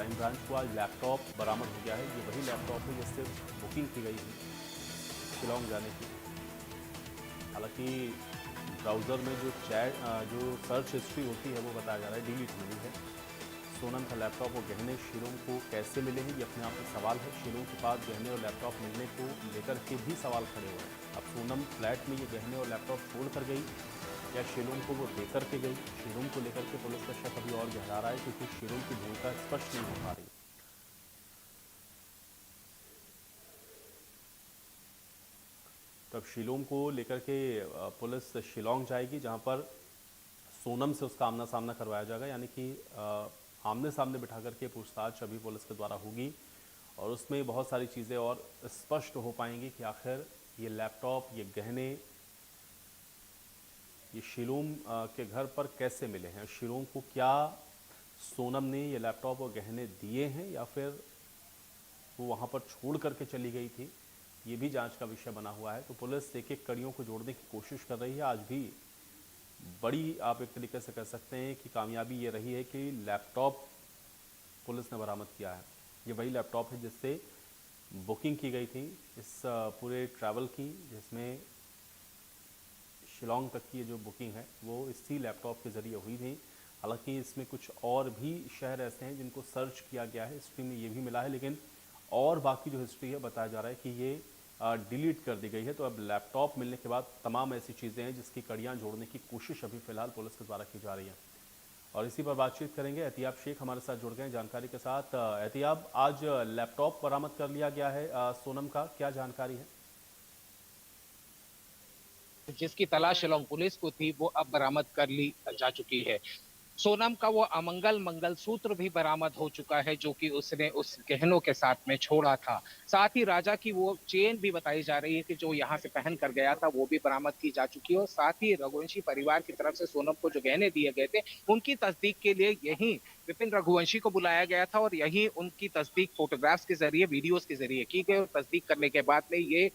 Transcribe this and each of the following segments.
Crime branch को आज laptop बरामद हो गया है। ये वही लैपटॉप है जिससे बुकिंग की गई थी शिलोंग जाने की। हालांकि ब्राउज़र में जो सर्च हिस्ट्री होती है वो बताया जा रहा है डिलीट हुई है। सोनम का लैपटॉप और गहने शिलोंग को कैसे मिले हैं, ये अपने आप में सवाल है। शिलोंग के पास गहने और लैपटॉप मिलने को लेकर के भी सवाल खड़े हुए हैं। अब सोनम फ्लैट में ये गहने और लैपटॉप छोड़ कर गई या शिलोंग को वो देकर के गई, शिलोंग को लेकर के पुलिस का शक अभी और गहरा रहा है क्योंकि शिलोंग की भूमिका स्पष्ट नहीं हो पा रही। तो अब शिलोंग को लेकर के पुलिस शिलोंग जाएगी, जहां पर सोनम से उसका आमना सामना करवाया जाएगा, यानी कि आमने सामने बिठा करके पूछताछ अभी पुलिस के द्वारा होगी और उसमें बहुत सारी चीज़ें और स्पष्ट हो पाएंगी कि आखिर ये लैपटॉप, ये गहने, ये शिलोंग के घर पर कैसे मिले हैं। शिलोंग को क्या सोनम ने ये लैपटॉप और गहने दिए हैं या फिर वो वहाँ पर छोड़ करके चली गई थी, ये भी जांच का विषय बना हुआ है। तो पुलिस एक एक कड़ियों को जोड़ने की कोशिश कर रही है। आज भी बड़ी, आप एक तरीके से कह सकते हैं कि कामयाबी ये रही है कि लैपटॉप पुलिस ने बरामद किया है। ये वही लैपटॉप है जिससे बुकिंग की गई थी इस पूरे ट्रैवल की, जिसमें शिलोंग तक की जो बुकिंग है वो इसी लैपटॉप के ज़रिए हुई थी। हालांकि इसमें कुछ और भी शहर ऐसे हैं जिनको सर्च किया गया है, हिस्ट्री में ये भी मिला है, लेकिन और बाकी जो हिस्ट्री है बताया जा रहा है कि ये डिलीट कर दी गई है। तो अब लैपटॉप मिलने के बाद तमाम ऐसी चीज़ें हैं जिसकी कड़ियाँ जोड़ने की कोशिश अभी फ़िलहाल पुलिस के द्वारा की जा रही है। और इसी पर बातचीत करेंगे। एहतियाब शेख हमारे साथ जुड़ गए हैं जानकारी के साथ। एहतियाब, आज लैपटॉप बरामद कर लिया गया है सोनम का, क्या जानकारी है? जिसकी तलाश शिलोंग पुलिस को थी वो अब बरामद कर ली जा चुकी है। सोनम का वो अमंगल मंगलसूत्र भी बरामद हो चुका है जो कि उसने उस गहनों के साथ में छोड़ा था। साथ ही राजा की वो चेन भी बताई जा रही है कि जो यहाँ से पहन कर गया था वो भी बरामद की जा चुकी है। और साथ ही रघुवंशी परिवार की तरफ से सोनम को जो गहने दिए गए थे उनकी तस्दीक के लिए यही विपिन रघुवंशी को बुलाया गया था और यही उनकी तस्दीक फोटोग्राफ्स के जरिए, वीडियोस के जरिए की गई। और तस्दीक करने के बाद में ये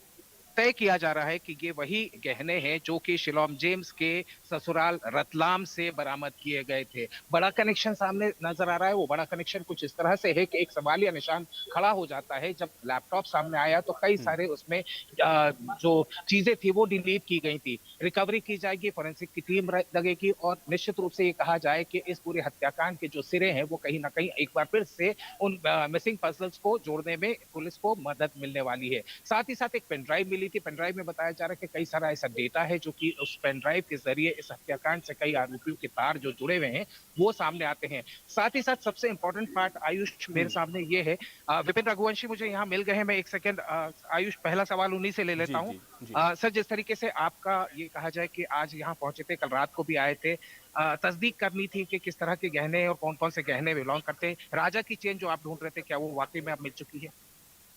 तय किया जा रहा है कि ये वही गहने हैं जो कि शिलोम जेम्स के ससुराल रतलाम से बरामद किए गए थे। बड़ा कनेक्शन सामने नजर आ रहा है। वो बड़ा कनेक्शन कुछ इस तरह से है कि एक सवालिया निशान खड़ा हो जाता है। जब लैपटॉप सामने आया तो कई सारे उसमें जो चीजें थी वो डिलीट की गई थी। रिकवरी की जाएगी, फोरेंसिक की टीम लगेगी और निश्चित रूप से ये कहा जाए कि इस पूरे हत्याकांड के जो सिरे हैं वो कहीं ना कहीं एक बार फिर से उन मिसिंग पजल्स को जोड़ने में पुलिस को मदद मिलने वाली है। साथ ही साथ एक पेन ड्राइव मिली थी। पेन ड्राइव में बताया जा रहा है कि कई सारा ऐसा डेटा है जो कि उस पेन ड्राइव के जरिए इस हत्याकांड से कई आरोपियों के तार जो जुड़े हुए हैं वो सामने आते हैं। साथ ही साथ सबसे इंपॉर्टेंट पार्ट आयुष मेरे सामने ये है, विपिन रघुवंशी मुझे यहाँ मिल गए हैं। मैं एक सेकंड आयुष पहला सवाल उन्हीं से ले लेता जी हूँ। जी जी। सर, जिस तरीके से आपका ये कहा जाए कि आज यहाँ पहुंचे थे, कल रात को भी आए थे, तस्दीक करनी थी कि किस तरह के गहने और कौन कौन से गहने बिलोंग करते हैं। राजा की चेन जो आप ढूंढ रहे थे क्या वो वाकई में अब मिल चुकी है?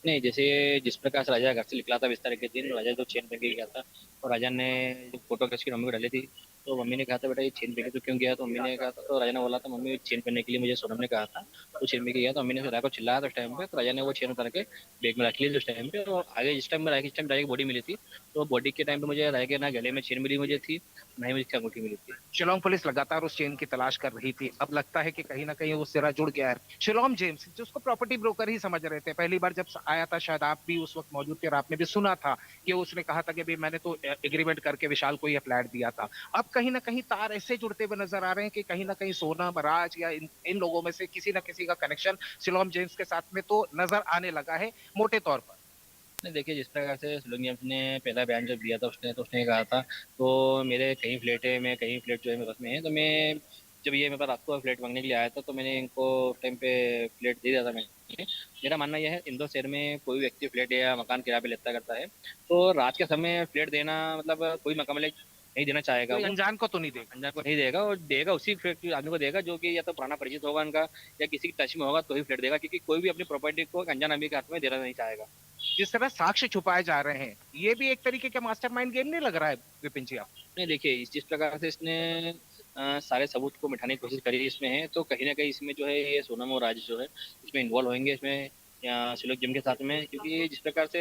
नहीं, जैसे जिस प्रकार से राजा घर से निकला था बिस्तर के दिन, राजा तो चेन पहन के गया था। और राजा ने जो फोटो खींच के मम्मी को डाली थी, तो मम्मी ने कहा था बेटा ये चेन पहन के तो क्यों गया, तो मम्मी ने कहा था, तो राजा ने बोला था मम्मी चेन पहनने के लिए मुझे सोनम ने कहा था, तो चेन पहन के गया। तो मम्मी ने राजा को चिल्लाया था उस टाइम पे, तो राजा ने वो चेन उतार के बैग में रख ली थी उस टाइम पे। और आगे जिस टाइम में राजा की बॉडी मिली थी, तो बॉडी के टाइम पे मुझे राजा के ना गले में चेन मिली मुझे थी, ना ही मुझे अंगूठी मिली थी। शिलोंग पुलिस लगातार उस चेन की तलाश कर रही थी। अब लगता है कि कहीं ना कहीं वो सिरा जुड़ गया है। शिलोम जेम्स जिसको प्रॉपर्टी ब्रोकर ही समझ रहे थे, पहली बार जब आया था शायद आप भी उस वक्त मौजूद थे और आपने भी सुना था कि उसने कहा था कि भाई मैंने तो एग्रीमेंट करके विशाल को यह फ्लैट दिया था। अब कहीं ना कहीं तार ऐसे जुड़ते हुए नजर आ रहे हैं कि कहीं ना कहीं सोनम, राज या इन लोगों में से किसी ना किसी का कनेक्शन शिलोम जेम्स के साथ में तो नजर आने लगा है मोटे तौर पर। नहीं, देखिए जिस प्रकार से सोलंकी जेम्स ने पहला बयान जब दिया था उसने, तो उसने कहा था तो मेरे कई फ्लैट है, मैं कई फ्लैट जो है मेरे पास में है, तो मैं जब ये मेरे पास रात को फ्लैट मांगने के लिए आया था तो मैंने इनको उस टाइम पे फ्लैट दे दिया था मैंने। मेरा मानना यह है इंदौर शहर में कोई व्यक्ति फ्लैट या मकान किराए पे लेता करता है, तो रात के समय फ्लैट देना मतलब कोई मकान मालिक नहीं देना चाहेगा कोई वो, अनजान को तो नहीं देगा। अंजार को नहीं देगा, और देगा उसी फ्लैट आदमी को देगा जो कि या तो पुराना परिचित होगा उनका या किसी की टच में होगा तो ही फ्लैट देगा, क्योंकि कोई भी अपनी प्रॉपर्टी को एक अनजान आदमी के हाथ में देना नहीं चाहेगा। जिस तरह साक्ष्य छुपाए जा रहे हैं ये भी एक तरीके का मास्टरमाइंड गेम नहीं लग रहा है विपिन जी आप? नहीं, देखिए जिस प्रकार से इसने सारे सबूत को मिटाने की कोशिश करी इसमें है, तो कहीं ना कहीं इसमें जो है ये सोनम और राज जो है इसमें इन्वॉल्व होंगे इसमें, या सिलोक जिम के साथ में, क्योंकि जिस प्रकार से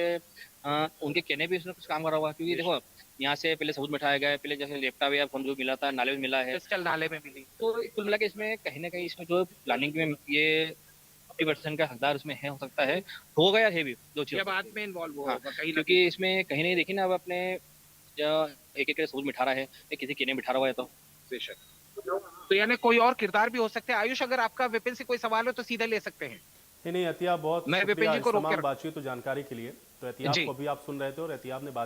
उनके कहने भी इसमें कुछ काम करा हुआ, क्योंकि देखो यहाँ से पहले सबूत मिटाया गया है, पहले जैसे लैपटॉप या फोन जो मिला था नाले में मिला है, पिस्टल नाले में मिली। तो कुल मिला के इसमें कहीं ना कहीं इसमें जो प्लानिंग में ये 50% का हकदार उसमें है, हो सकता है, होगा या है भी, दो चीज ये हो बाद सकती में इन्वॉल्व है। हाँ, होगा कहीं ना क्योंकि इसमें कहीं नहीं, देखिए ना, अब अपने जो एक एक सबूत बिठा रहा है या किसी केने बिठा रहा हुआ है तो कहीं। तो यानी कोई और किरदार भी हो सकते हैं। आयुष, अगर आपका विपिन से कोई सवाल हो तो सीधे ले सकते हैं। नहीं नहीं, अतिया बहुत मैं विपिन शुक्रिया जी इस को रोक के तमाम बातचीत और जानकारी के लिए। तो एहतियाब जी। को भी आप सुन रहे थे और एहतियाब ने बात